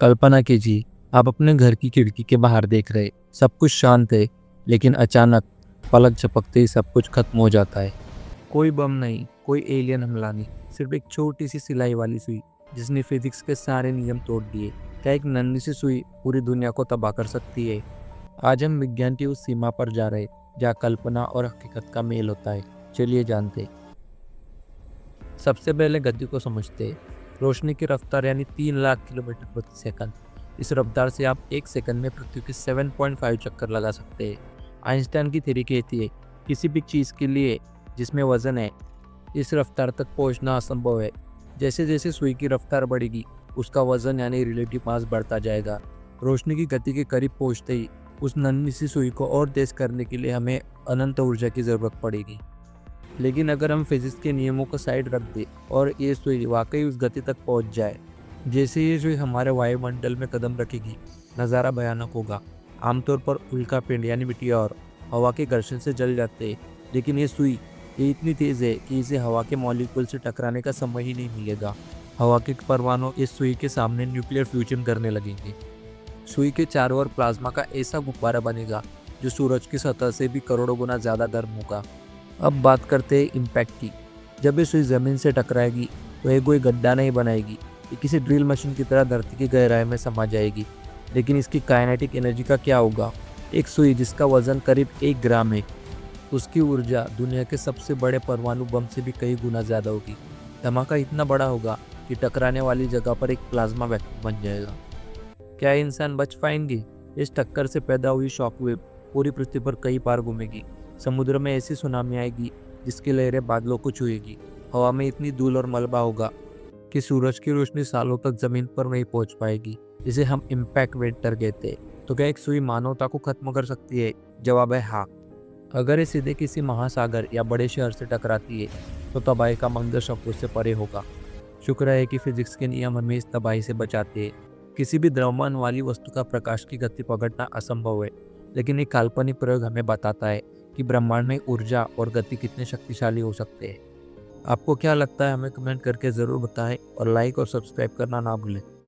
कल्पना कीजिए, आप अपने घर की खिड़की के बाहर देख रहे, सब कुछ शांत है, लेकिन अचानक पलक झपकते ही सब कुछ खत्म हो जाता है। कोई बम नहीं, कोई एलियन हमला नहीं, सिर्फ एक छोटी सी सिलाई वाली सुई जिसने फिजिक्स के सारे नियम तोड़ दिए। क्या एक नन्ही सी सुई पूरी दुनिया को तबाह कर सकती है? आज हम विज्ञान की उस सीमा पर जा रहे, जहाँ कल्पना और हकीकत का मेल होता है। चलिए जानते। सबसे पहले गति को समझते हैं। रोशनी की रफ्तार यानी 3 लाख किलोमीटर प्रति सेकंड। इस रफ्तार से आप एक सेकंड में पृथ्वी के 7.5 चक्कर लगा सकते हैं। आइंस्टाइन की थ्योरी कहती है किसी भी चीज़ के लिए जिसमें वजन है, इस रफ्तार तक पहुंचना असंभव है। जैसे जैसे सुई की रफ्तार बढ़ेगी, उसका वजन यानी रिलेटिव मास बढ़ता जाएगा। रोशनी की गति के करीब पहुंचते ही उस नन्ही सी सुई को और तेज करने के लिए हमें अनंत ऊर्जा की ज़रूरत पड़ेगी। लेकिन अगर हम फिजिक्स के नियमों को साइड रख दें और ये सुई वाकई उस गति तक पहुंच जाए, जैसे ये सुई हमारे वायुमंडल में कदम रखेगी, नज़ारा भयानक होगा। आमतौर पर उल्कापिंड यानी मिटियोर हवा के घर्षण से जल जाते हैं, लेकिन ये इतनी तेज़ है कि इसे हवा के मॉलिक्यूल से टकराने का समय ही नहीं मिलेगा। हवा के परमाणु इस सुई के सामने न्यूक्लियर फ्यूजन करने लगेंगे। सुई के चारों ओर प्लाज्मा का ऐसा गुब्बारा बनेगा जो सूरज की सतह से भी करोड़ों गुना ज़्यादा गर्म होगा। अब बात करते हैं इम्पैक्ट की। जब ये सुई ज़मीन से टकराएगी तो ये कोई गड्ढा नहीं बनाएगी, ये किसी ड्रिल मशीन की तरह धरती की गहराई में समा जाएगी। लेकिन इसकी काइनेटिक एनर्जी का क्या होगा? एक सुई जिसका वजन करीब 1 ग्राम है, उसकी ऊर्जा दुनिया के सबसे बड़े परमाणु बम से भी कई गुना ज़्यादा होगी। धमाका इतना बड़ा होगा कि टकराने वाली जगह पर एक प्लाज्मा वैक्यूम बन जाएगा। क्या इंसान बच पाएंगे? इस टक्कर से पैदा हुई शॉकवेव पूरी पृथ्वी पर कई बार घूमेगी। समुद्र में ऐसी सुनामी आएगी जिसकी लहरें बादलों को छुएगी। हवा में इतनी धूल और मलबा होगा कि सूरज की रोशनी सालों तक जमीन पर नहीं पहुंच पाएगी। इसे हम इम्पैक्ट वेक्टर कहते हैं। तो क्या एक सुई मानवता को खत्म कर सकती है? जवाब है हाँ। अगर ये सीधे किसी महासागर या बड़े शहर से टकराती है तो तबाही का मंजर शब्दों से परे होगा। शुक्र है कि फिजिक्स के नियम हमें इस तबाही से बचाते हैं। किसी भी द्रव्यमान वाली वस्तु का प्रकाश की गति पकड़ना असंभव है, लेकिन एक काल्पनिक प्रयोग हमें बताता है कि ब्रह्मांड में ऊर्जा और गति कितने शक्तिशाली हो सकते हैं। आपको क्या लगता है? हमें कमेंट करके ज़रूर बताएं और लाइक और सब्सक्राइब करना ना भूलें।